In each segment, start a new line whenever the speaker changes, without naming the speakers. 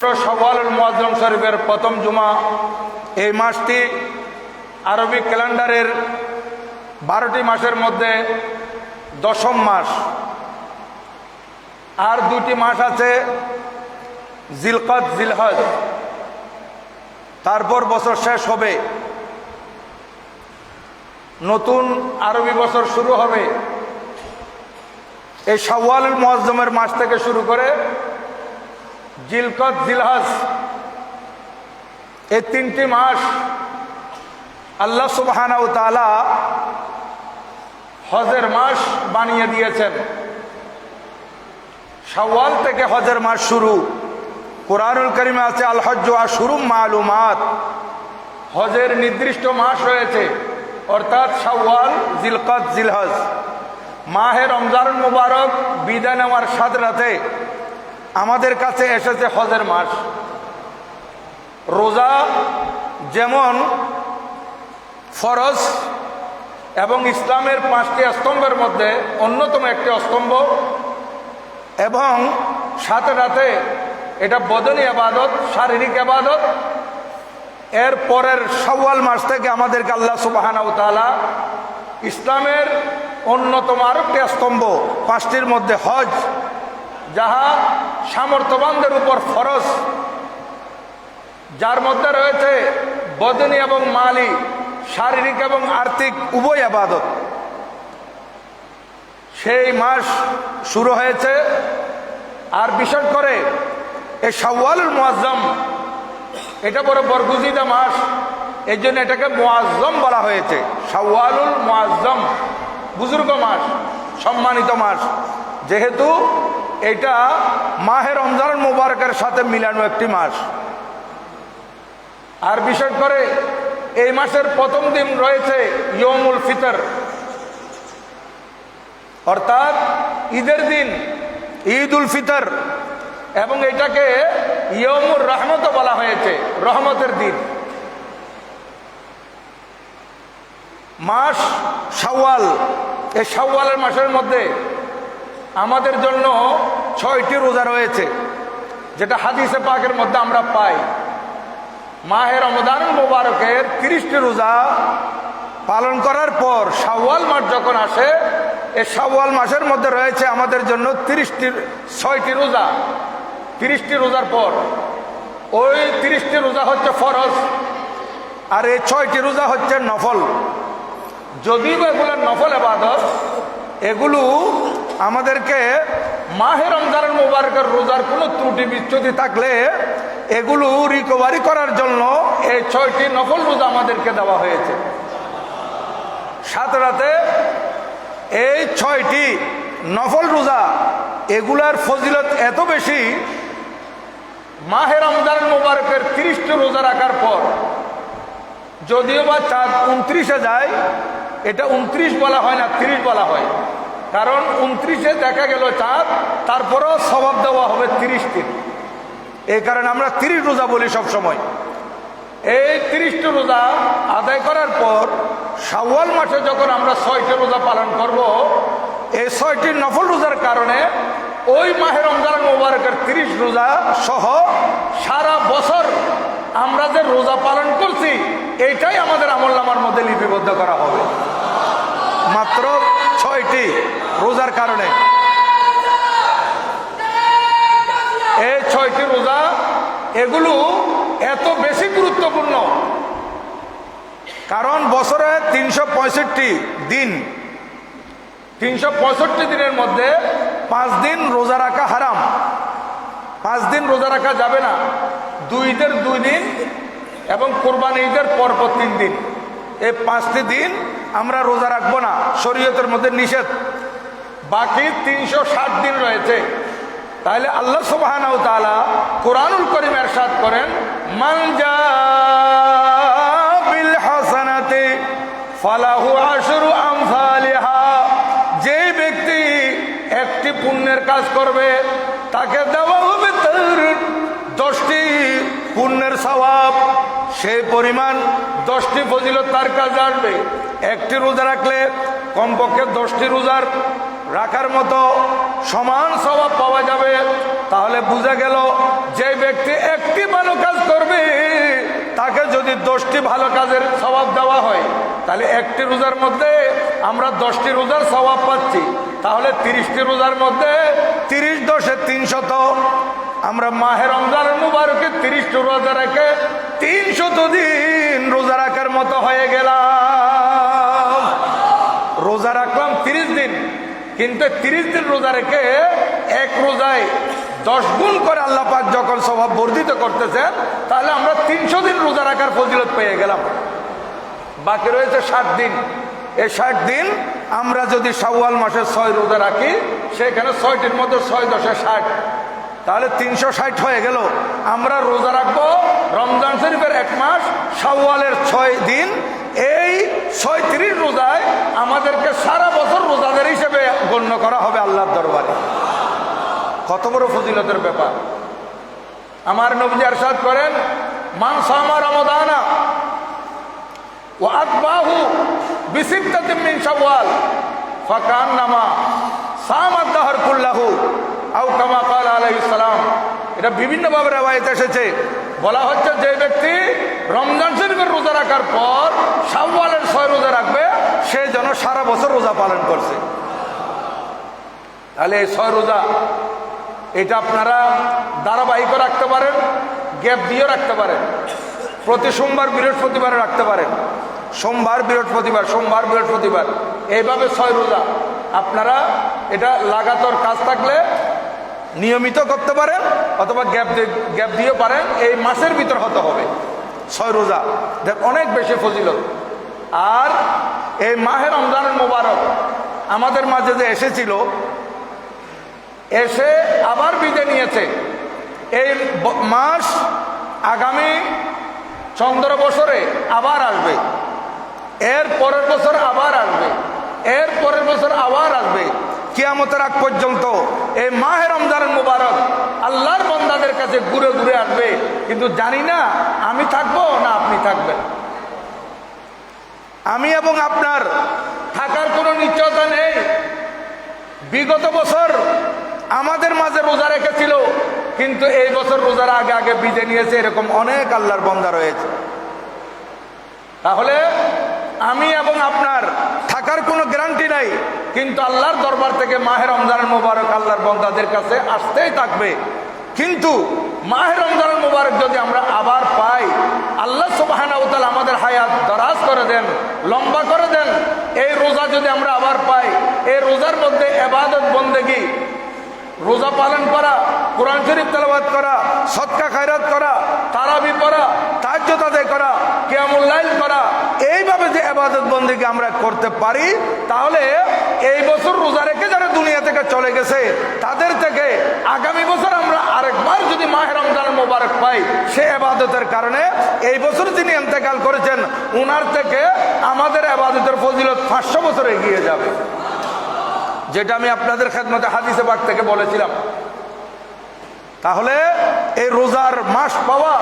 শাওয়ালুল মুআজ্জম শরীফের প্রথম জুমা। এই মাসটি আরবি ক্যালেন্ডারের 12টি মাসের মধ্যে 10ম মাস। আর 2টি মাস আছে জিলকদ জিলহজ, তারপর বছর শেষ হবে, নতুন আরবি বছর শুরু হবে। এই শাওয়ালুল মুআজ্জমের মাস থেকে শুরু করে জিলকদ জিলহজ, এই 3টি মাস আল্লাহ সুবহানাহু ওয়া তাআলা হজের মাস বানিয়ে দিয়েছেন। শাওয়াল থেকে হজের মাস শুরু। কুরআনুল কারীমে আছে আল হজ্জু আশহুরুম মালুমাত, হজের নির্দিষ্ট মাস রয়েছে, অর্থাৎ শাওয়াল, জিলকদ, জিলহজ। মাহে রমজানুল মুবারক বিদায় নেওয়ার সাথে সাথে আমাদের কাছে এসেছে হজের মাস। রোজা যেমন ফরজ এবং ইসলামের 5টি স্তম্ভের মধ্যে অন্যতম একটি স্তম্ভ, এবং সাথে সাথে এটা বদনী ইবাদত, শারীরিক ইবাদত। এর পরের শাওয়াল মাস থেকে আমাদেরকে আল্লাহ সুবহানাহু ওয়া তাআলা ইসলামের অন্যতম আরেকটি স্তম্ভ 5টির মধ্যে হজ, যাহা সামর্থ্যবানদের উপর ফরজ, যার মধ্যে রয়েছে বদনী এবং মালি, শারীরিক এবং আর্থিক উভয় ইবাদত। সেই মাস শুরু হয়েছে। আর বিশেষ করে এই শাওয়ালুল মুআজ্জম, এটা বড় বরগুজিদা মাস, এই জন্য এটাকে মুআজ্জম বলা হয়েছে। শাওয়ালুল মুআজ্জম, বুজুর্গ মাস, সম্মানিত মাস, যেহেতু এটা মাহে রমজানুল মুবারকের সাথে মিলানো একটি মাস। আর বিশেষ করে এই মাসের প্রথম দিন রয়েছে ইয়মুল ফিতর, অর্থাৎ ঈদের দিন, ঈদুল ফিতর, এবং এটাকে ইয়মুর রহমত বলা হয়েছে, রহমতের দিন। মাস শাওয়াল, এই শাওয়ালের মাসের মধ্যে আমাদের জন্য 6টি রোজা রয়েছে, যেটা হাদিসে পাকের মধ্যে আমরা পাই। মাহে রমজানুল মুবারকের 30টি রোজা পালন করার পর শাওয়াল মাস যখন আসে, এই শাওয়াল মাসের মধ্যে রয়েছে আমাদের জন্য 6টি রোজা। 30টি রোজার পর ওই 30টি রোজা হচ্ছে ফরজ, আর এই 6টি রোজা হচ্ছে নফল। যদিও এগুলো নফল ইবাদত, এগুলো আমাদেরকে মাহে রমজানুল মুবারকের রোজার কোনো ত্রুটি বিচ্যুতি থাকলে এগুলো রিকভারি করার জন্য এই 6টি নফল রোজা আমাদেরকে দেওয়া হয়েছে। সাথে সাথে এই 6টি নফল রোজা, এগুলার ফজিলত এত বেশি, মাহে রমজানুল মুবারকের 30টি রোজা রাখার পর যদিও বা চাঁদ 29-এ যায়, এটা 29 বলা হয় না, 30 বলা হয়, কারণ 29-এ দেখা গেল চাঁদ, তারপরেও সওয়াব দেওয়া হবে 30 দিন। এই কারণে আমরা 30 রোজা বলি সব সময়। এই 30টি রোজা আদায় করার পর শাওয়াল মাসে যখন আমরা 6টি রোজা পালন করব, এই 6টি নফল রোজার কারণে ওই মাহে রমজানুল মুবারকের 30 রোজা সহ সারা বছর আমরা যে রোজা পালন করছি, এইটাই আমাদের আমলনামার মধ্যে লিপিবদ্ধ করা হবে, মাত্র 6টি রোজার কারণে। এই 6টি রোজা, এগুলো এত বেশি গুরুত্বপূর্ণ কারণ বছরে 365 দিন, 365 দিনের মধ্যে 5 দিন রোজা রাখা হারাম। 5 দিন রোজা রাখা যাবে না। 2 ঈদের 2 দিন এবং কোরবানি ঈদের পরপর 3 দিন, এই 5টি দিন আমরা রোজা রাখবো না, শরীয়তের মধ্যে নিষেধ। বাকি 360 দিন রয়েছে। তাহলে আল্লাহ সুবহানাহু ওয়া তাআলা কুরআনুল কারীমে ইরশাদ করেন, মান জাআ বিল হাসানাতি ফালাহু আশরু আমসালিহা, যে ব্যক্তি একটি পুণ্যের কাজ করবে তাকে দেওয়া হবে তার 10টি পুণ্যের সওয়াব, সেই পরিমাণ 10টি ফজিলত তার কাছে আসবে। একটি রোজা রাখলে কমপক্ষে 10টি রোজার রাখার মতো সমান সওয়াব পাওয়া যাবে। তাহলে বুঝা গেল যে ব্যক্তি একটি ভালো কাজ করবে তাকে যদি 10টি ভালো কাজের সওয়াব দেওয়া হয়, তাহলে একটি রোজার মধ্যে আমরা 10টি রোজার সওয়াব পাচ্ছি। তাহলে 30টি রোজার মধ্যে 30 10 300। আমরা মাহে রমজানের মুবারকে 30টি রোজা রেখে 300 দিন রোজা রাখার মতো হয়ে গেলাম। রোজা রাখলাম 30 দিন, কিন্তু 30 দিন রোজা রেখে এক রোজায় 10 গুণ করে আল্লাহ পাক যখন স্বভাব বর্ধিত করতেছেন, তাহলে আমরা 300 দিন রোজা রাখার ফজিলত পেয়ে গেলাম। বাকি রয়েছে 60 দিন। এই 60 দিন আমরা যদি শাওয়াল মাসের 6 রোজা রাখি, সেখানে 6টির মধ্যে 6 10 60, তাহলে 360 হয়ে গেল। আমরা রোজা রাখবো রমজান শরীফের 1 মাস, শাওয়ালের 6 দিন। এই 36 রোজায় আমাদেরকে সারা বছর রোজাদার হিসেবে গণ্য করা হবে আল্লাহর দরবারে। কত বড় ফজিলতের ব্যাপার! আমার নবী ইরশাদ করেন, মান সামা রমাদানা ওয়া আতবাহু বিসিত্তাতিন মিন শাওয়াল ফাকান্নামা সামা দাহর কুল্লাহু আও কামা ক্বালা আলাইহিস সালাম। এটা বিভিন্নভাবে রওয়ায়াত এসেছে। বলা হচ্ছে যে ব্যক্তি রমজান শরীফের রোজা রাখার পর শাওয়ালের 6 রোজা রাখবে, সে যেন সারা বছর রোজা পালন করছে। তাহলে এই 6 রোজা এটা আপনারা ধারাবাহিক রাখতে পারেন, গ্যাপ দিয়েও রাখতে পারেন। প্রতি সোমবার বৃহস্পতিবারে রাখতে পারেন, সোমবার বৃহস্পতিবার, সোমবার বৃহস্পতিবার, এইভাবে 6 রোজা আপনারা এটা লাগাতার কাজ থাকলে নিয়মিত করতে পারেন, অথবা গ্যাপ দিয়েও পারেন। এই মাসের ভিতর হতে হবে 6 রোজা, দেখ অনেক বেশি ফজিলত। আর এই মাহে রমজানের মোবারক আমাদের মাঝে যে এসেছিল, এসে আবার বিদায় নিয়েছে। এই মাস আগামী চন্দ্র বছরে আবার আসবে, এর পরের বছর আবার আসবে, এর পরের বছর আবার আসবে, কিয়ামতের আগ পর্যন্ত এই মাহে রমজানের মুবারক আল্লাহর বান্দাদের কাছে ঘুরে ঘুরে আসবে। কিন্তু জানি না আমি থাকবো না আপনি থাকবেন। আমি এবং আপনার থাকার কোনো নিশ্চয়তা নেই। বিগত বছর আমাদের মাঝে রোজা রেখেছিল, কিন্তু এই বছর রোজার আগে আগে বিজয় নিয়েছে, এরকম অনেক আল্লাহর বান্দা রয়েছে। তাহলে আমি এবং আপনার থাকার কোনো গ্যারান্টি নাই, কিন্তু আল্লাহর দরবার থেকে মাহে রমজানের মোবারক আল্লাহর বান্দাদের কাছে আসতেই থাকবে। কিন্তু মাহে রমজানের মোবারক যদি আমরা আবার পাই, আল্লাহ সুবহানাহু ওয়া তাআলা আমাদের হায়াত দরাজ করে দেন, লম্বা করে দেন, এই রোজা যদি আমরা আবার পাই, এই রোজার মধ্যে ইবাদত বন্দেগী, রোজা পালন করা, কোরআন শরীফ তেলাওয়াত করা, সদকা খায়রাত করা, তারাবি পড়া, তাহাজ্জুদ আদায় করা, কিয়ামুল লাইল করা, এইভাবে যে ইবাদত বন্দেগী আমরা করতে পারি, তাহলে এই বছর রোজা রেখে যারা দুনিয়া থেকে চলে গেছে তাদের থেকে আগামী বছর আমরা আরেকবার যদি মাহে রমজানের মোবারক পাই, সে ইবাদতের কারণে এই বছর যিনি ইন্তেকাল করেছেন ওনার থেকে আমাদের ইবাদতের ফজিলত 500 বছর এগিয়ে যাবে, যেটা আমি আপনাদের খেদমতে হাদিসে পাক থেকে বলেছিলাম। তাহলে এই রোজার মাস পাওয়া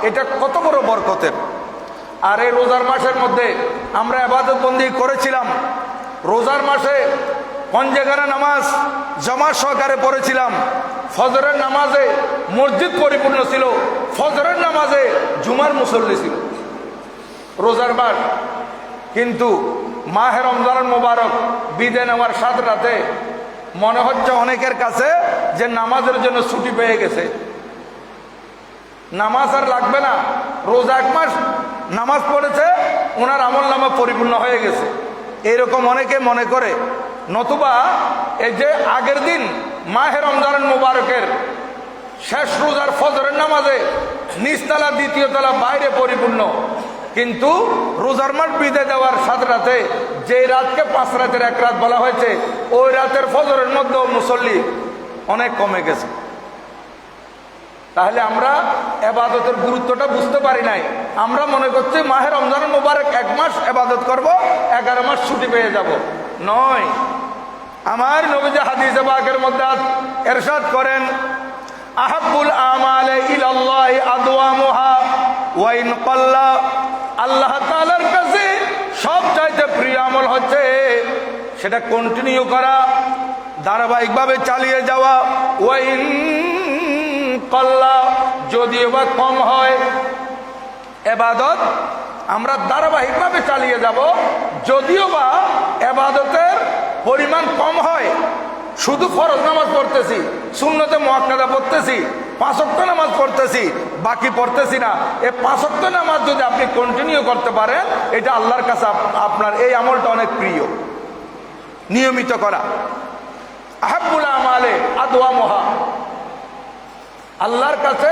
এটা কত বড় বরকতের। আর এই রোজার মাসের মধ্যে আমরা ইবাদত বন্দি করেছিলাম। রোজার মাসে পঞ্জেগারা নামাজ জামাত সহকারে পড়েছিলাম। ফজরের নামাজে মসজিদ পরিপূর্ণ ছিল, ফজরের নামাজে জুমার মুসল্লি ছিল রোজার মাস। কিন্তু মাহে রমজানের মোবারক বিদায় নেওয়ার সাথে সাথে মনে হচ্ছে অনেকের কাছে যে নামাজের জন্য ছুটি পেয়ে গেছে, নামাজ আর লাগবে না, রোজা 1 মাস নামাজ পড়েছে, ওনার আমল নামা পরিপূর্ণ হয়ে গেছে, এইরকম অনেকে মনে করে। নতুবা এই যে আগের দিন মাহে রমজানের মোবারকের শেষ রোজার ফজরের নামাজে নিচতলা দ্বিতীয় তলা বাইরে পরিপূর্ণ, কিন্তু রোজার মাস বিদায় দেওয়ার সাথে সাথে যে রাতকে 5 রাতের 1 রাত বলা হয়েছে, ওই রাতের ফজরের মধ্যেও মুসল্লি অনেক কমে গেছে। তাহলে আমরা ইবাদতের গুরুত্বটা বুঝতে পারি নাই। আমরা মনে করছি মাহে রমজানের মোবারক 1 মাস ইবাদত করব, 11 মাস ছুটি পেয়ে যাব। নয়, আমার নবীজি হাদিসে পাকের মধ্যে ইরশাদ করেন, আহাব্বুল আমালে ইলাল্লাহি আদওয়ামুহা ওয়া ইন ক্বাল্লা। আল্লাহ তাআলার কাছে সবচাইতে প্রিয় আমল হচ্ছে সেটা কন্টিনিউ করা, ধারাবাহিকভাবে চালিয়ে যাওয়া। ওয়া ইন কল্লা, যদিও বা কম হয়। এবাদত আমরা ধারাবাহিকভাবে চালিয়ে যাব, যদিও বা এবাদতের পরিমাণ কম হয়। শুধু ফরজ নামাজ পড়তেছি, সুন্নতে মুআক্কাদা পড়তেছি, 5 ওয়াক্ত নামাজ পড়তেছি, বাকি পড়তেছি না। এই 5 ওয়াক্ত নামাজ যদি আপনি কন্টিনিউ করতে পারেন, এটা আল্লাহর কাছে আপনার এই আমলটা অনেক প্রিয়। নিয়মিত করা আহাব্বুল আমালে আদওয়ামুহা, আল্লাহর কাছে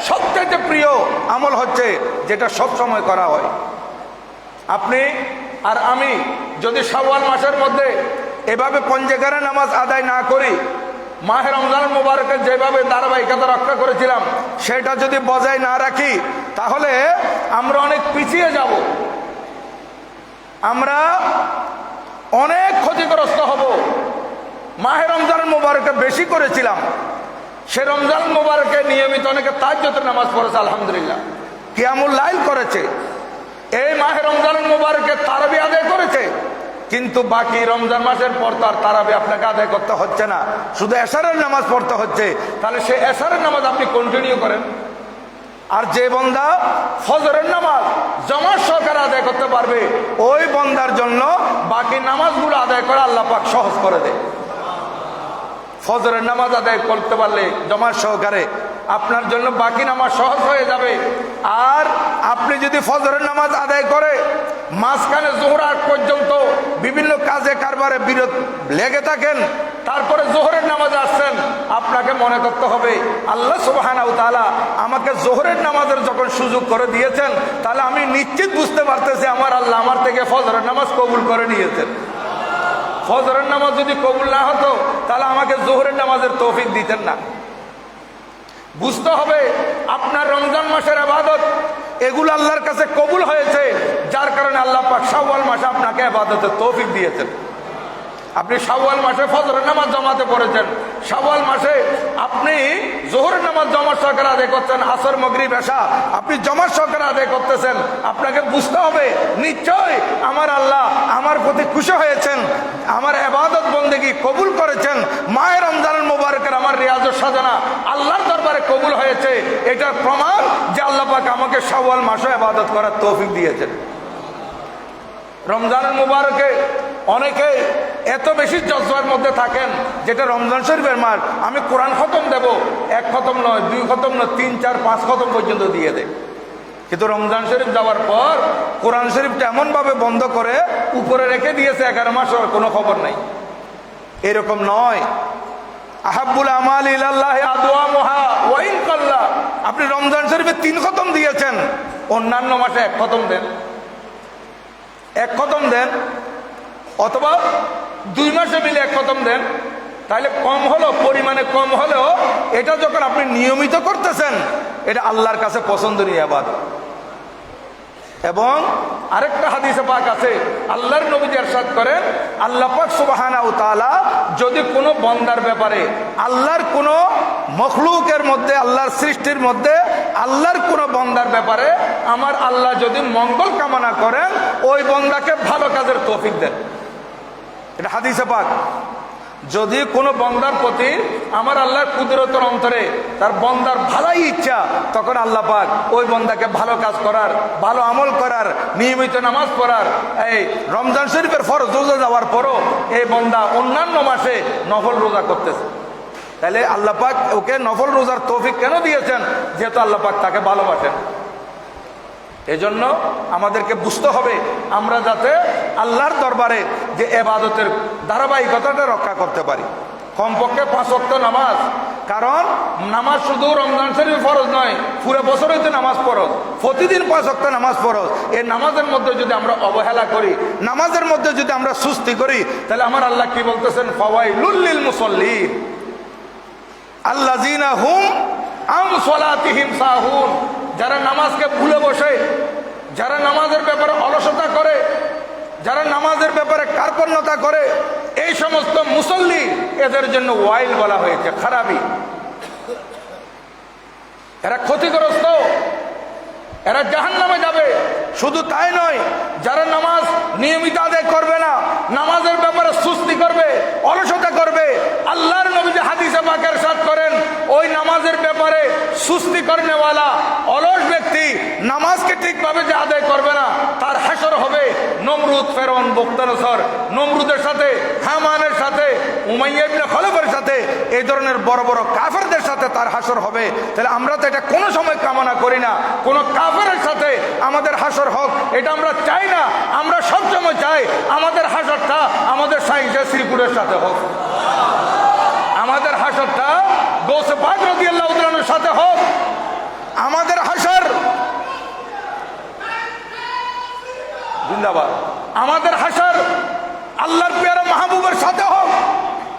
সবচেয়ে প্রিয় আমল হচ্ছে যেটা সব সময় করা হয়। আপনি আর আমি যদি শাওয়াল মাসের মধ্যে এভাবে পঞ্জেগারে নামাজ আদায় না করি, মাহে রমজান মুবারকের যেভাবে ধারাবাহিকতা রক্ষা করেছিলাম সেটা যদি বজায় না রাখি, তাহলে আমরা অনেক পিছিয়ে যাব, আমরা অনেক ক্ষতিগ্রস্ত হব। মাহে রমজান মুবারকে বেশি করেছিলাম, সে রমজান মুবারকে নিয়মিত অনেকে তাহাজ্জুদের নামাজ পড়েছে, আলহামদুলিল্লাহ, কিয়ামুল লাইল করেছে, এই মাহে রমজান মুবারকে তারাবি আদায় করেছে। কিন্তু বাকি রমজান মাসের পর তো আর তারাবি আপনাকে আদায় করতে হচ্ছে না, শুধু এশারের নামাজ পড়তে হচ্ছে। তাহলে সে এশারের নামাজ আপনি কন্টিনিউ করেন। আর যে বন্দা ফজরের নামাজ জামাত সহকারে আদায় করতে পারবে, ওই বন্দার জন্য বাকি নামাজগুলো আদায় করে আল্লাহ পাক সহজ করে দেয়। ফজরের নামাজ আদায় করতে পারলে জামাত সহকারে আপনার জন্য বাকি নামাজ সহজ হয়ে যাবে। আর আপনি যদি ফজরের নামাজ আদায় করে মাঝখানে জোহর আগ পর্যন্ত বিভিন্ন কাজে কারবারে বিরত লেগে থাকেন, তারপরে জোহরের নামাজে আসছেন, আপনাকে মনে করতে হবে আল্লাহ সুবহানাহু ওয়া তাআলা আমাকে জোহরের নামাজের যখন সুযোগ করে দিয়েছেন, তাহলে আমি নিশ্চিত বুঝতে পারতেছি আমার আল্লাহ আমার থেকে ফজরের নামাজ কবুল করে নিয়েছেন। ফজরের নামাজ যদি কবুল না হতো, তাহলে আমাকে জোহরের নামাজের তৌফিক দিতেন না। বুঝতে হবে আপনার রমজান মাসের ইবাদত এগুলো আল্লাহর কাছে কবুল হয়েছে, যার কারণে আল্লাহ পাক শাওয়াল মাসে আপনাকে ইবাদতের তৌফিক দিয়েছেন। আপনি শাওয়াল মাসে ফজরের নামাজ জামাতে পড়েছেন, শাওয়াল মাসে আপনি জোহরের নামাজ জামাত সহকারে আদায় করছেন, আসর মাগরিব এশা আপনি জামাত সহকারে আদায় করতেছেন। আপনাকে বুঝতে হবে নিশ্চয় আমার আল্লাহ আমার প্রতি খুশি হয়েছেন, আমার ইবাদত বন্দেগী কবুল করেছেন। মাহে রমজানুল মুবারকের আমার রিয়াজত সাজানা আল্লাহর দরবারে কবুল হয়েছে, এটার প্রমাণ যে আল্লাহ পাক আমাকে শাওয়াল মাসে ইবাদত করার তৌফিক দিয়েছেন। রমজানুল মুবারকে অনেকে এত বেশি জজবার মধ্যে থাকেন, যেটা রমজান শরীফের মাস, আমি কোরআন খতম দেব, 1 খতম নয়, 2 খতম নয়, 3, 4, 5 খতম পর্যন্ত দিয়ে দেয়। কিন্তু রমজান শরীফ যাওয়ার পর কোরআন শরীফটা এমন ভাবে বন্ধ করে উপরে রেখে দিয়েছে, 11 মাস ওর কোনো খবর নাই। এরকম নয়। আহাব্বুল আমাল ইলাল্লাহি আদওয়ামুহা ওয়া ইন কাল্লা। আপনি রমজান শরীফে 3 খতম দিয়েছেন, অন্যান্য মাসে 1 খতম দেন, 1 খতম দেন, অথবা 2 মাসে মিলে 1 খতম দেন। তাহলে কম হলো, পরিমাণে কম হলেও এটা যখন আপনি নিয়মিত করতেছেন, এটা আল্লাহর কাছে পছন্দনীয় ইবাদত। এবং আরেকটা হাদিসে পাক আছে, আল্লাহর নবী ইরশাদ করেন, আল্লাহ পাক সুবহানাহু ওয়া তাআলা যদি কোনো বান্দার ব্যাপারে, আল্লাহর কোনো মখলুকের মধ্যে, আল্লাহর সৃষ্টির মধ্যে আল্লাহর কোনো বান্দার ব্যাপারে আমার আল্লাহ যদি মঙ্গল কামনা করেন, ওই বান্দাকে ভালো কাজের তৌফিক দেন। এটা হাদিসে পাক। যদি কোনো বন্দার প্রতি আমার আল্লাহর কুদরতের অন্তরে তার বন্দার ভালাই ইচ্ছা, তখন আল্লাহ পাক ওই বন্দাকে ভালো কাজ করার, ভালো আমল করার, নিয়মিত নামাজ পড়ার, এই রমজান শরীফের ফরজ রোজা যাওয়ার পরও এই বন্দা অন্যান্য মাসে নফল রোজা করতেছে। তাহলে আল্লাহ পাক ওকে নফল রোজার তৌফিক কেন দিয়েছেন? যেহেতু আল্লাহ পাক তাকে ভালোবাসেন। এজন্য আমাদেরকে বুঝতে হবে আমরা যাতে আল্লাহর দরবারে যে ইবাদতের ধারাবাহিকতাটা রক্ষা করতে পারি, কমপক্ষে 5 ওয়াক্ত নামাজ। কারণ নামাজ শুধু রমজান শরীফ ফরজ নয়, পুরো বছরই তো নামাজ ফরজ, প্রতিদিন 5 ওয়াক্ত নামাজ ফরজ। এই নামাজের মধ্যে যদি আমরা অবহেলা করি, নামাজের মধ্যে যদি আমরা সুস্তি করি, তাহলে আমার আল্লাহ কি বলতেছেন? ফাওয়াইলুল লিল মুসাল্লিন আল্লাযিনা হুম আন সালাতিহিম সাহুন। যারা নামাজকে ভুলে বসে, যারা নামাজের ব্যাপারে অলসতা করে, যারা নামাজের ব্যাপারে কার্পণ্যতা করে, এই সমস্ত মুসল্লি, এদের জন্য ওয়াইল বলা হয়েছে, খারাপি। এরা ক্ষতিগ্রস্ত, এরা জাহান্নামে যাবে। শুধু তাই নয়, যারা নামাজ নিয়মিত আদায় করবে না, নামাজের ব্যাপারে সুস্তি করবে, অলসতা করবে, আল্লাহর নবী যে হাদিসে পাক ইরশাদ করেন, ওই নামাজের ব্যাপারে সুস্তি করেনেওয়ালা অলস ব্যক্তি নামাজকে ঠিকভাবে যে আদায় করবে না, তার হাসর হবে নমরুদ, ফেরআউন, বুখতানসর, নমরুদের সাথে, হামানের সাথে, উমাইয়া ইবনে খলফের সাথে, এই ধরনের বড় বড় কাফেরদের সাথে তার হাসর হবে। তাহলে আমরা তো এটা কোনো সময় কামনা করি না কোনো কাফেরের সাথে আমাদের হাসর হোক, এটা আমরা চাই না। আমরা সবসময় চাই আমাদের হাসরটা আমাদের সাইয়েন্সের শ্রীপুরের সাথে হোক, আমাদের হাসরটা গৌসে পাক রাদিয়াল্লাহু তাআলার সাথে হোক, আমাদের হাসর জিন্দাবাদ, আমাদের হাসর আল্লাহর প্রিয় মাহবুবের সাথে হোক।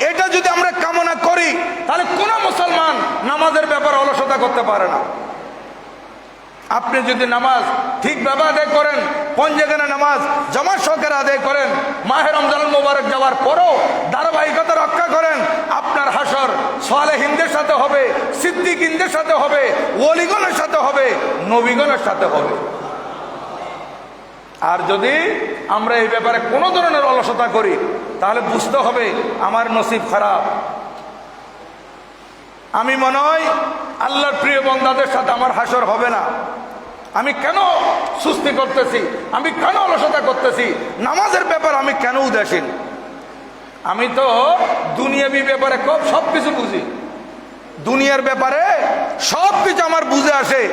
এটা যদি আমরা কামনা করি তাহলে কোন মুসলমান নামাজের ব্যাপারে অলসতা করতে পারে না। আপনি যদি নামাজ ঠিকভাবে আদায় করেন, পঞ্জেগানে নামাজ জামাত সহকারে আদায় করেন, মাহে রমজান মোবারক যাওয়ার পরও ধারাবাহিকতা রক্ষা করেন, আপনার হাসর সালেহিনদের সাথে হবে, সিদ্দিকিনদের সাথে হবে, ওলিগণের সাথে হবে, নবীগণের সাথে হবে। আর যদি আমরা এই ব্যাপারে কোনো ধরনের অলসতা করি তাহলে বুঝতে হবে আমার নসিব খারাপ। আমি মনে হয় আল্লাহর প্রিয় বান্দাদের সাথে আমার হাসর হবে না। আমি কেন সুস্তি করতেছি, আমি কেন অলসতা করতেছি, নামাজের ব্যাপার আমি কেন উদাসীন? আমি তো দুনিয়াবি ব্যাপারে খুব সব কিছু বুঝি, দুনিয়ার ব্যাপারে সব কিছু আমার বুঝে আসে।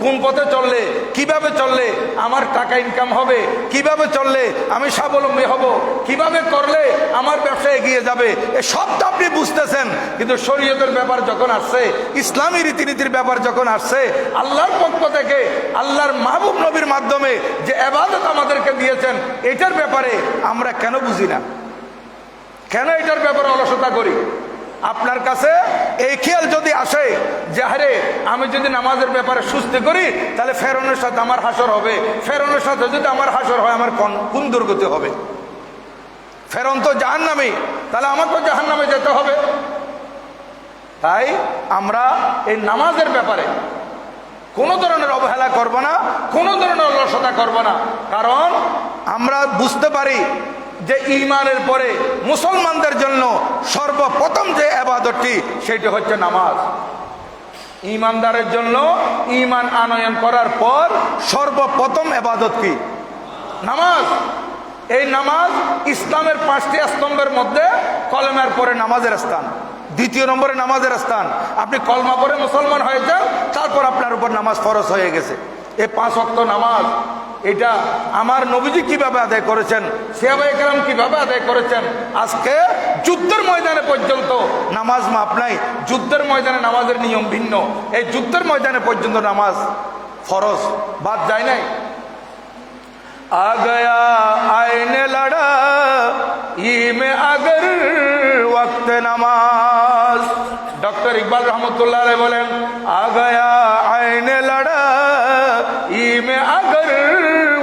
কোন পথে চললে, কিভাবে চললে আমার টাকা ইনকাম হবে, কিভাবে চললে আমি স্বাবলম্বী হব, কিভাবে করলে আমার ব্যবসা এগিয়ে যাবে, এ সব তো আপনি বুঝতেছেন। কিন্তু শরীয়তের ব্যাপার যখন আসছে, ইসলামী রীতিনীতির ব্যাপার যখন আসছে, আল্লাহর পক্ষ থেকে আল্লাহর মাহবুব নবীর মাধ্যমে যে ইবাদত আমাদেরকে দিয়েছেন, এটার ব্যাপারে আমরা কেন বুঝি না? কেন এটার ব্যাপারে অলসতা করি? আপনার কাছে এই খেয়াল যদি আসে যে আরে আমি যদি নামাজের ব্যাপারে সুস্থি করি তাহলে ফেরআউনের সাথে আমার হাসর হবে, ফেরআউনের সাথে যদি আমার হাসর হয় আমার কোন দুর্গতি হবে? ফেরআউন তো জাহান্নামী, তাহলে আমাকেও জাহান্নামে যেতে হবে। তাই আমরা এই নামাজের ব্যাপারে কোনো ধরনের অবহেলা করব না, কোনো ধরনের অলসতা করব না। কারণ আমরা বুঝতে পারি যে ঈমানের পরে মুসলমানদের জন্য সর্বপ্রথম যে ইবাদতটি সেটি হচ্ছে নামাজ। ঈমানদারের জন্য ঈমান আনয়ন করার পর সর্বপ্রথম ইবাদত কি? নামাজ। এই নামাজ ইসলামের 5টি স্তম্ভের মধ্যে কলেমার পরে নামাজের স্থান, 2 নম্বরে নামাজের স্থান। আপনি কলমা পরে মুসলমান হয়ে যান, তারপর আপনার উপর নামাজ ফরজ হয়ে গেছে। এই 5 ওয়াক্ত নামাজ, এটা আমার নবীজি কিভাবে আদায় করেছেন, সাহাবায়ে কেরাম কিভাবে আদায় করেছেন, আজকে যুদ্ধের ময়দানে পর্যন্ত নামাজ মাপ নাই। যুদ্ধের ময়দানে নামাজের নিয়ম ভিন্ন, এই যুদ্ধের ময়দানে পর্যন্ত নামাজ ফরজ বাদ যায় নাই। आ गया आईने लड़ा ई में अगर वक्त नमाज। डॉक्टर इकबाल रहमतुल्लाह अलैह बोलेन आ गया आईने लड़ा ई में अगर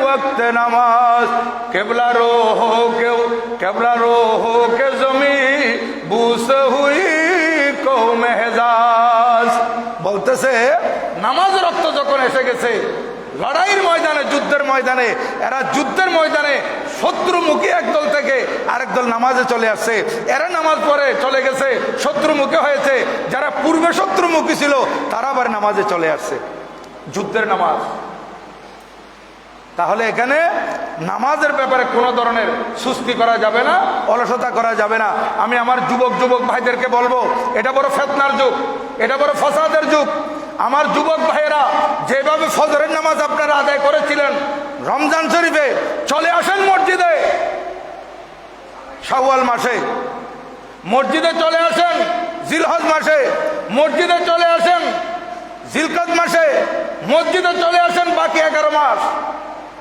वक्त नमाज केबला रो हो के जमी बूस हुई को मेहजाज। বলতেছে নামাজ রক্ত যখন এসে গেছে, লড়াইয়ের ময়দানে, যুদ্ধের ময়দানে, এরা যুদ্ধের ময়দানে শত্রুমুখী একদল থেকে আরেক দল নামাজে চলে আসছে। এরা নামাজ পড়ে চলে গেছে, শত্রুমুখী হয়েছে। যারা পূর্বে শত্রুমুখী ছিল তারা আবার নামাজে চলে আসছে, যুদ্ধের নামাজ। তাহলে এখানে নামাজের ব্যাপারে কোনো ধরনের সুস্তি করা যাবে না, অলসতা করা যাবে না। আমি আমার যুবক ভাইদেরকে বলবো, এটা বড় ফিতনার যুগ, এটা বড় ফাসাদের যুগ। আমার যুবক ভাইয়েরা যেভাবে ফজরের নামাজ আপনারা আদায় করেছিলেন রমজান শরীফে, চলে আসেন মসজিদে শাওয়াল মাসে, মসজিদে চলে আসেন জিলহজ মাসে, মসজিদে চলে আসেন জিলকদ মাসে, মসজিদে চলে আসেন বাকি 11 মাস।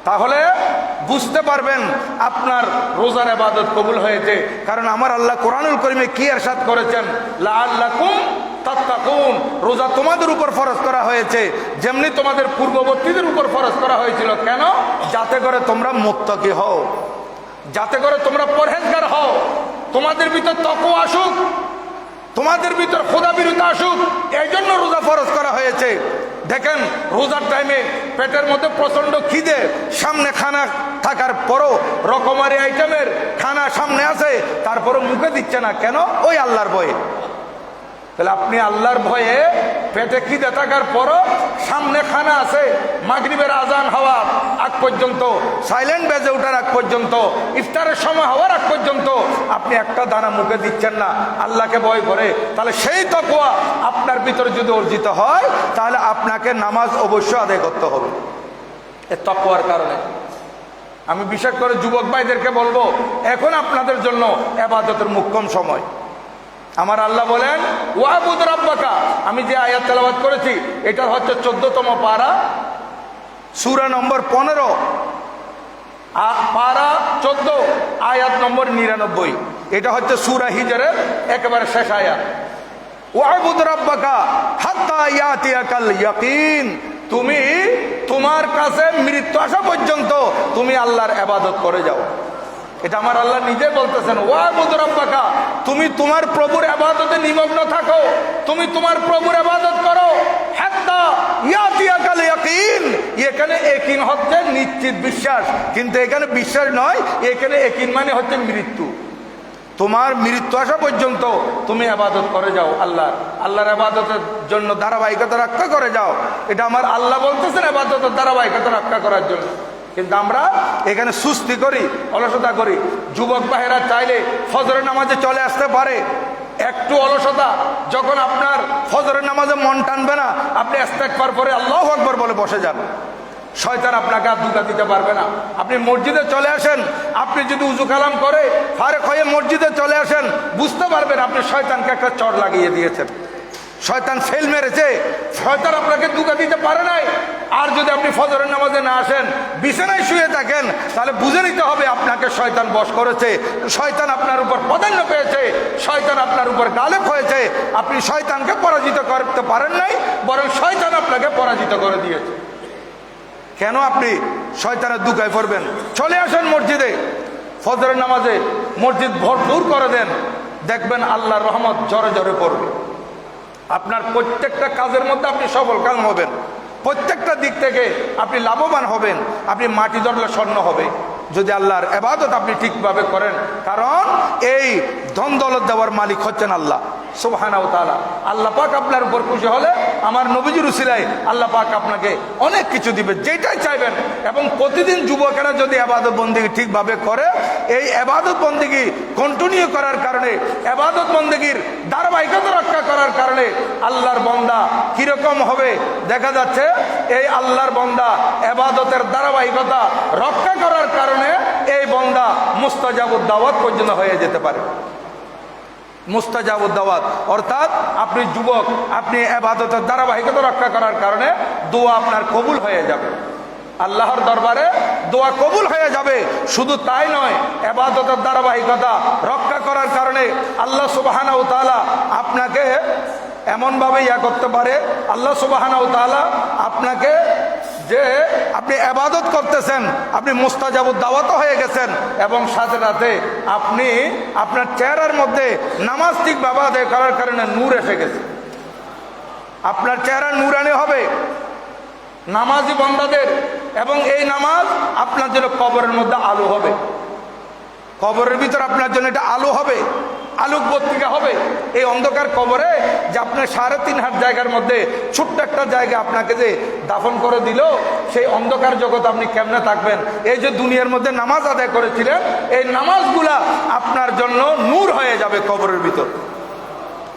তাহলে বুঝতে পারবেন আপনার রোজার ইবাদত কবুল হয়েছে। কারণ আমার আল্লাহ কোরআনুল কারীমে কি ইরশাদ করেছেন, লাআল্লাকুম তাত্তাকুন। রোজা তোমাদের উপর ফরজ করা হয়েছে যেমনি তোমাদের পূর্ববর্তীদের উপর ফরজ করা হয়েছিল। কেন? যাতে করে তোমরা মুত্তাকি হও, যাতে করে তোমরা পরহেজগার হও, তোমাদের ভিতর তাকওয়া আসুক, তোমাদের ভিতর খোদাভীরুতা আসুক, এই জন্য রোজা ফরজ করা হয়েছে। দেখেন রোজার টাইমে পেটের মধ্যে প্রচন্ড খিদে, সামনে খানা থাকার পরও রকমারি আইটেমের খানা সামনে আছে, তারপরও মুখে দিচ্ছে না। কেন? ওই আল্লাহর ভয়ে। তাহলে আপনি আল্লাহর ভয়ে পেটে খিদে থাকার পরও সামনে খানা আছে, মাগরিবের আজান হওয়ার আগ পর্যন্ত, সাইলেন্ট বেজে ওঠার আগ পর্যন্ত, ইফতারের সময় হওয়ার আগ পর্যন্ত আপনি একটা দানা মুখে দিচ্ছেন না আল্লাহকে ভয় করে, তাহলে সেই তাকওয়া আপনার ভিতরে যদি অর্জিত হয় তাহলে আপনাকে নামাজ অবশ্যই আদায় করতে হবে এই তাকওয়ার কারণে। আমি বিশেষ করে যুবক ভাইদেরকে বলবো, এখন আপনাদের জন্য ইবাদতের মুখ্যম সময়। আমার আল্লাহ বলেন ওয়াবুদ রাব্বাকা, আমি যে আয়াত তেলাওয়াত করেছি এটা হচ্ছে 14তম পারা, সূরা নম্বর 15, পারা 14, আয়াত নম্বর 99। এটা হচ্ছে সূরা হিজরের একেবারে শেষ আয়াত। ওয়াবুদ রাব্বাকা হাত্তা ইয়াতিয়াকাল ইয়াকিন, তুমি তোমার কাছে মৃত্যু আসা পর্যন্ত তুমি আল্লাহর ইবাদত করে যাও। এটা আমার আল্লাহ নিজে বলতেছেন, ওয়াবুদ রাব্বাকা, তুমি তোমার প্রভুর ইবাদতে নিমগ্ন থাকো, তুমি তোমার প্রভুর ইবাদত করো, হাত্তা ইয়াতিয়াকাল ইয়াকিন। এখানে ইয়াকিন হচ্ছে নিশ্চিত বিশ্বাস, কিন্তু এখানে বিশ্বাস নয়, এখানে ইয়াকিন মানে হচ্ছে মৃত্যু। তোমার মৃত্যু আসা পর্যন্ত তুমি ইবাদত করে যাও আল্লাহর ইবাদতের জন্য ধারাবাহিকতা রক্ষা করে যাও। এটা আমার আল্লাহ বলতেছেন ইবাদতের ধারাবাহিকতা রক্ষা করার জন্য। কিন্তু আমরা এখানে সুস্তি করি, অলসতা করি। যুবক ভাইয়েরা চাইলে ফজরের নামাজে চলে আসতে পারে, একটু অলসতা, যখন আপনার ফজরের নামাজে মন টানবে না আপনি ইস্তেগফার করে আল্লাহু আকবার বলে বসে যান, শয়তান আপনাকে আর ধোঁকা দিতে পারবে না। আপনি মসজিদে চলে আসেন, আপনি যদি উজু কালাম করে ফারেক হয়ে মসজিদে চলে আসেন, বুঝতে পারবেন আপনি শয়তানকে একটা চড় লাগিয়ে দিয়েছেন, শয়তান ফেল মেরেছে, শয়তান আপনাকে ধোঁকা দিতে পারে নাই। আর যদি আপনি ফজরের নামাজে না আসেন, বিছানায় শুয়ে থাকেন, তাহলে বুঝে নিতে হবে আপনাকে শয়তান বশ করেছে, শয়তান আপনার উপর প্রাধান্য পেয়েছে, শয়তান আপনার উপর গালেব হয়েছে। আপনি শয়তানকে পরাজিত করতে পারেন নাই, বরং শয়তান আপনাকে পরাজিত করে দিয়েছে। কেন আপনি শয়তানের দুকায় পড়বেন? চলে আসেন মসজিদে, ফজরের নামাজে মসজিদ ভরপুর করে দেন, দেখবেন আল্লাহর রহমত ঝরে ঝরে পড়বে। আপনার প্রত্যেকটা কাজের মধ্যে আপনি সফলকাম হবেন, প্রত্যেকটা দিক থেকে আপনি লাভবান হবেন। আপনি মাটি ধরলে স্বর্ণ হবে যদি আল্লাহর ইবাদত আপনি ঠিকভাবে করেন। কারণ এই ধন দৌলত দেওয়ার মালিক হচ্ছেন আল্লাহ সুবহানাহু ওয়া তাআলা। আল্লাহ পাক আপনার উপর খুশি হলে আমার নবীজির উসিলায় আল্লাহ পাক আপনাকে অনেক কিছু দিবে, যেটাই চাইবেন। এবং প্রতিদিন যুবকেরা যদি ইবাদত বন্দেগী ঠিকভাবে করে, এই ইবাদত বন্দেগী কন্টিনিউ করার কারণে, ইবাদত বন্দেগীর ধারাবাহিকতা রক্ষা করার কারণে আল্লাহর বান্দা কিরকম হবে দেখা যাচ্ছে। এই আল্লাহর বান্দা ইবাদতের ধারাবাহিকতা রক্ষা করার কারণে এই বান্দা মুস্তাজাবুদ দাওয়াত পর্যন্ত হয়ে যেতে পারে। মুস্তাজাবুদ দাওয়াত অর্থাৎ আপনি যুবক, আপনি ইবাদতের ধারাবাহিকতা রক্ষা করার কারণে দোয়া আপনার কবুল হয়ে যাবে, আল্লাহর দরবারে দোয়া কবুল হয়ে যাবে। শুধু তাই নয়, ইবাদতের ধারাবাহিকতা রক্ষা করার কারণে আল্লাহ সুবহানাহু ওয়া তাআলা আপনাকে এমনভাবে করতে পারে, আল্লাহ সুবহানাহু ওয়া তাআলা আপনাকে, যে আপনি ইবাদত করতেছেন, আপনি মুস্তাজাবুদ দাওয়াত হয়ে গেছেন, এবং সাথে সাথে আপনি আপনার চেহারার মধ্যে নামাজ ঠিকভাবে আদায় করার কারণে নূর এসে গেছে, আপনার চেহারা নূরানি হবে নামাজি বান্দাদের। এবং এই নামাজ আপনার জন্য কবরের মধ্যে আলো হবে, কবরের ভিতর আপনার জন্য এটা আলো হবে, আলোক বর্তিকা হবে। এই অন্ধকার কবরে যে আপনার 3.5 হাত জায়গার মধ্যে ছোট্ট একটা জায়গা আপনাকে যে দাফন করে দিল, সেই অন্ধকার জগৎ আপনি কেমনে থাকবেন? এই যে দুনিয়ার মধ্যে নামাজ আদায় করেছিলেন, এই নামাজগুলা আপনার জন্য নূর হয়ে যাবে, কবরের ভিতর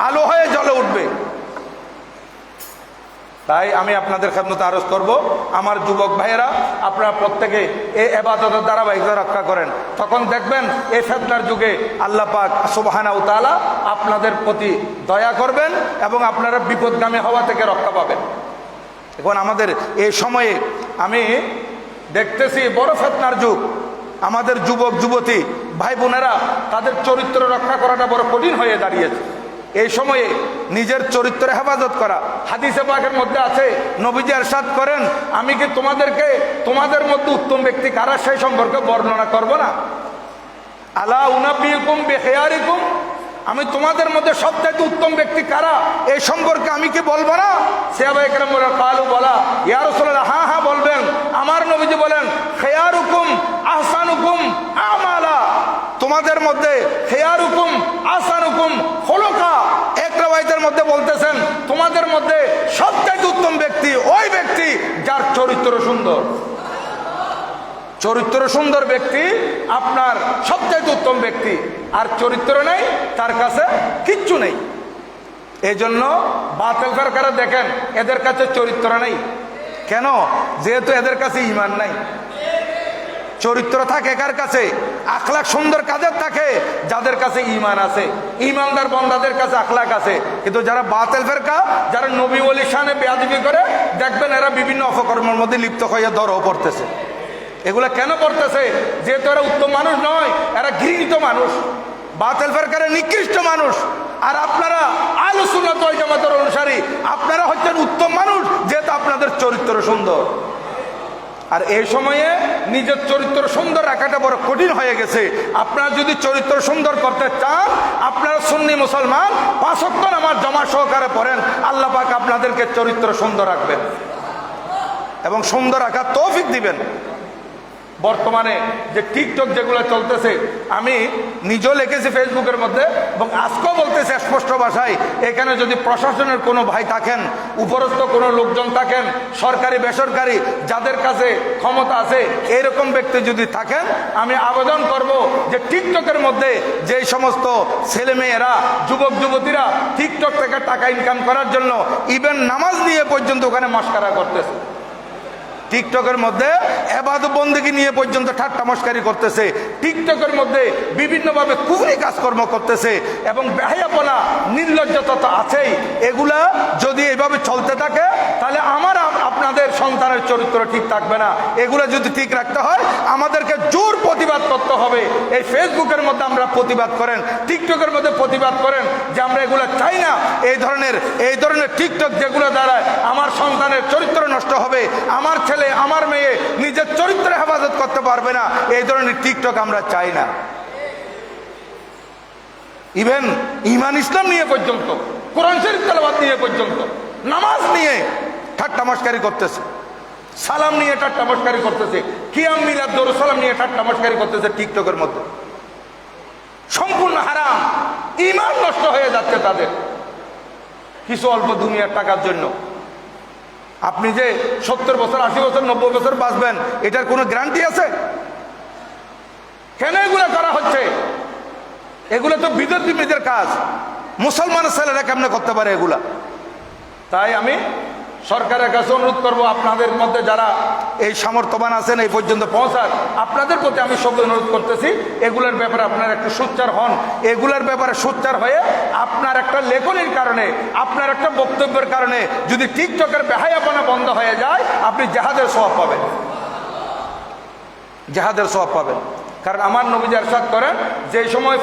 আলো হয়ে জ্বলে উঠবে। তাই আমি আপনাদের খেদমতে আরজ করব, আমার যুবক ভাইয়েরা, আপনারা প্রত্যেকে এই ইবাদতের ধারাবাহিকতা রক্ষা করেন। তখন দেখবেন এই ফিতনার যুগে আল্লাহ পাক সুবহানাহু ওয়া তাআলা আপনাদের প্রতি দয়া করবেন এবং আপনারা বিপদগামী হওয়া থেকে রক্ষা পাবেন। এখন আমাদের এই সময়ে আমি দেখতেছি বড় ফিতনার যুগ। আমাদের যুবক যুবতী ভাই বোনেরা, তাদের চরিত্র রক্ষা করাটা বড় কঠিন হয়ে দাঁড়িয়েছে। এই সময়ে নিজের চরিত্রের হেফাজত করা, হাদিসে পাকের মধ্যে আছে, নবীজি ইরশাদ করেন, আমি কি তোমাদেরকে তোমাদের মধ্যে উত্তম ব্যক্তি কারা সেই সম্পর্কে বর্ণনা করব না? আলা উনাব্বিউকুম বিখিয়ারিকুম, আমি তোমাদের মধ্যে সবচেয়ে উত্তম ব্যক্তি কারা এই সম্পর্কে আমি কি বলবো না? সাহাবায়ে কেরাম বলেন, কালু বলা ইয়া রাসূলুল্লাহ, হ্যাঁ হ্যাঁ বলবেন। আমার নবীজি বলেন, খিয়ারুকুম আহসানুকুম আমালা, তোমাদের মধ্যে খিয়ারুকুম আহসানুকুম খুলুকা। এক রাওয়ায়াতের মধ্যে বলতেছেন তোমাদের মধ্যে সবচেয়ে উত্তম ব্যক্তি ওই ব্যক্তি যার চরিত্র সুন্দর। চরিত্র সুন্দর ব্যক্তি আপনার সবচেয়ে উত্তম ব্যক্তি, আর চরিত্র নেই তার কাছে কিচ্ছু নেই। এই জন্য বাতিল ফেরকারা দেখেন এদের কাছে চরিত্র নেই কেন? যেহেতু এদের কাছে ঈমান নাই। চরিত্র থাকে কার কাছে? আখলাক সুন্দর কাদের থাকে? যাদের কাছে ঈমান আছে। ঈমানদার বান্দাদের কাছে আখলাক আছে। কিন্তু যারা বাতিল ফেরকা, যারা নবী ওলি শানে বেয়াদবি করে, দেখবেন এরা বিভিন্ন অপকর্মের মধ্যে লিপ্ত হয়ে ধরাও পড়তেছে। এগুলা কেন করতেছে? যেহেতু এরা উত্তম মানুষ নয়, এরা ঘৃণিত মানুষ, বাতিল ফেরকারে নিকৃষ্ট মানুষ। আর আপনারা আহলুস সুন্নাত ওয়াল জামাতের অনুসারী, আপনারা হচ্ছেন উত্তম মানুষ যেহেতু আপনাদের চরিত্র সুন্দর। আর এই সময়ে নিজের চরিত্র সুন্দর রাখাটা বড় কঠিন হয়ে গেছে। আপনারা যদি চরিত্র সুন্দর করতে চান, আপনারা সুন্নি মুসলমান 5 ওয়াক্ত নামাজ জমা সহকারে পড়েন, আল্লাহ পাক আপনাদেরকে চরিত্র সুন্দর রাখবেন এবং সুন্দর রাখার তৌফিক দিবেন। বর্তমানে যে টিকটক যেগুলো চলতেছে, আমি নিজেও লিখেছি ফেসবুকের মধ্যে এবং আজকেও বলতেছি স্পষ্ট ভাষায়, এখানে যদি প্রশাসনের কোনো ভাই থাকেন, উপরস্থ কোনো লোকজন থাকেন, সরকারি বেসরকারি যাদের কাছে ক্ষমতা আছে, এইরকম ব্যক্তি যদি থাকেন, আমি আবেদন করব যে টিকটকের মধ্যে যেই সমস্ত ছেলেমেয়েরা, যুবক যুবতীরা টিকটক থেকে টাকা ইনকাম করার জন্য ইভেন নামাজ নিয়ে পর্যন্ত ওখানে মস্কারা করতেছে, টিকটকের মধ্যে ইবাদত বন্দেগী নিয়ে পর্যন্ত ঠাট্টা মশকারি করতেছে, টিকটকের মধ্যে বিভিন্নভাবে কুফরি কাজকর্ম করতেছে এবং বেহায়াপনা নির্লজ্জতা তো আছেই। এগুলা যদি এইভাবে চলতে থাকে তাহলে আমার আপনাদের সন্তানের চরিত্র ঠিক থাকবে না। এগুলা যদি ঠিক রাখতে হয় আমাদেরকে জোর প্রতিবাদ করতে হবে। এই ফেসবুকের মধ্যে আমরা প্রতিবাদ করেন, টিকটকের মধ্যে প্রতিবাদ করেন যে আমরা এগুলা চাই না। এই ধরনের টিকটক যেগুলো দ্বারা আমার সন্তানের চরিত্র নষ্ট হবে, আমার ছেলে আমার মেয়ে নিজের চরিত্র হেফাজত করতে পারবে না, এই ধরনের টিকটক আমরা চাই না। ইভেন ঈমান ইসলাম নিয়ে পর্যন্ত, কোরআন শরীফ তেলাওয়াত নিয়ে পর্যন্ত, নামাজ নিয়ে ঠাট্টা মশকারি করতেছে, সালাম নিয়ে ঠাট্টা মশকারি করতেছে, কিয়াম মিলাদ দরুদ সালাম নিয়ে ঠাট্টা মশকারি করতেছে টিকটকের মধ্যে। সম্পূর্ণ হারাম, ঈমান নষ্ট হয়ে যাচ্ছে তাদের কিছু অল্প দুনিয়ার টাকার জন্য। আপনি যে 70 বছর 80 বছর 90 বছর বাঁচবেন এটার কোনো গ্যারান্টি আছে? কেন এগুলো করা হচ্ছে? এগুলো তো বিদেশিদের কাজ, মুসলমানের ছেলেরা কেমনে করতে পারে এগুলা? তাই আমি সরকারের কাছে অনুরোধ করবো, আপনাদের মধ্যে যারা এই সামর্থ্যবান আছেন এই পর্যন্ত পৌঁছার, আপনাদের প্রতি আমি সব অনুরোধ করতেছি এগুলোর ব্যাপারে আপনারা একটু সোচ্চার হন। এগুলোর ব্যাপারে সোচ্চার হয়ে আপনার একটা লেখনির কারণে, আপনার একটা বক্তব্যের কারণে যদি টিকটকের বেহায়াপনা বন্ধ হয়ে যায়, আপনি জেহাদের সওয়াব পাবেন, জেহাদের সওয়াব পাবেন। কারণ আমার নবী ইরশাদ করেন যে সময়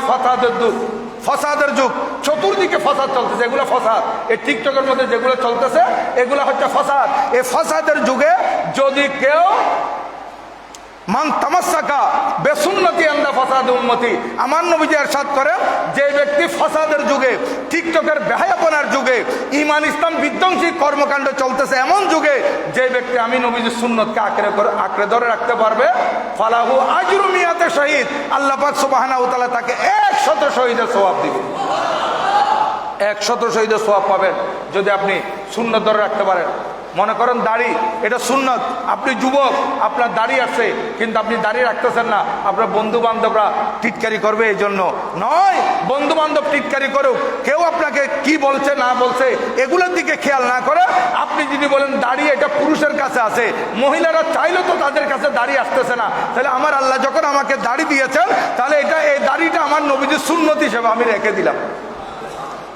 ফসাদের যুগ, চতুর্দিকে ফসাদ চলতেছে, এগুলো ফসাদ। এই টিকটকের মধ্যে যেগুলো চলতেছে এগুলো হচ্ছে ফসাদ। এই ফসাদের যুগে যদি কেউ মান তামাসসাকা বেসুন্নতি আন্দা ফাসাদ উম্মতি, আমার নবীজি ইরশাদ করেন যে ব্যক্তি ফসাদের যুগে, টিকটকের বেহায়াপনার যুগে, ঈমান ইসলাম বিধ্বংসী কর্মকাণ্ড চলতেছে এমন যুগে, যে ব্যক্তি আমি নবীজির সুন্নতকে আঁকড়ে ধরে রাখতে পারবে, ফালাহু আজরু মিয়াতে শহীদ, আল্লাহ পাক সুবহানাহু ওয়া তাআলা তাকে 100 শহীদের সওয়াব দিবে। 100 শহীদের সওয়াব পাবেন যদি আপনি সুন্নত ধরে রাখতে পারেন। মনে করেন দাড়ি, এটা সুন্নত, আপনি যুবক, আপনার দাড়ি আছে কিন্তু আপনি দাড়ি রাখতেছেন না, আপনার বন্ধু বান্ধবরা টিটকারি করবে, এই জন্য নয়। বন্ধু বান্ধব টিটকারি করুক, কেউ আপনাকে কি বলছে না বলছে এগুলোর দিকে খেয়াল না করে আপনি যদি বলেন দাড়ি এটা পুরুষের কাছে আছে, মহিলারা চাইলেও তো তাদের কাছে দাড়ি আসতেছে না, তাহলে আমার আল্লাহ যখন আমাকে দাড়ি দিয়েছেন তাহলে এই দাড়িটা আমার নবীজির সুন্নত হিসেবে আমি রেখে দিলাম।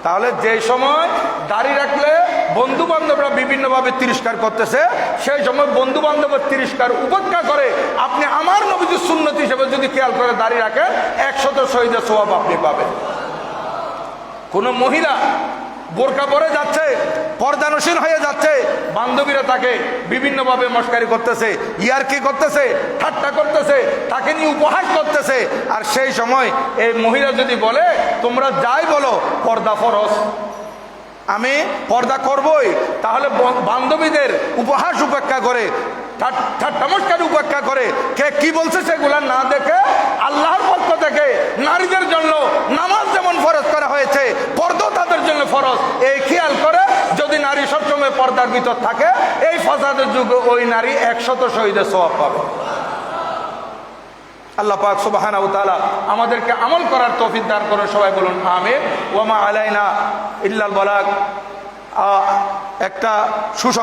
তাহলে যে সময় দাড়ি রাখলে বন্ধু বান্ধবরা বিভিন্নভাবে তিরস্কার করতেছে, সেই সময় বন্ধু বান্ধবের তিরস্কার উপেক্ষা করে আপনি আমার নবীজির সুন্নত হিসেবে যদি খেয়াল করে দাড়ি রাখেন, 100 শহীদের সওয়াব আপনি পাবেন। কোন মহিলা বোরকা পরে যাচ্ছে, পর্দানসীন হয়ে যাচ্ছে, বান্ধবীরা তাকে বিভিন্নভাবে মস্কারি করতেছে, ইয়ারকি করতেছে, ঠাট্টা করতেছে, তাকে নিয়ে উপহাস করতেছে। আর সেই সময় এই মহিলা যদি বলে তোমরা যাই বলো পর্দা ফরজ, আমি পর্দা করবই, তাহলে বান্ধবীদের উপহাস উপেক্ষা করে ঠাট্টামস্কার উপেক্ষা করে কে কি বলছে সেগুলা না দেখে আল্লাহর পক্ষ থেকে নারীদের জন্য নামাজ যেমন ফরজ করা হয়েছে, পর্দা তাদের জন্য ফরজ, এই খেয়াল করে যদি নারী সবসময় পর্দার ভিতর থাকে, এই ফাসাদের যুগে ওই নারী 100 শহীদের সওয়াব পাবে। আল্লাহ পাক সুবহানাহু ওয়া তাআলা আমাদেরকে আমল করার তৌফিক দান করুন। সবাই বলুন আমিন। ওয়া মা আলাইনা ইল্লাল বালাগ। একটা সুসংবাদ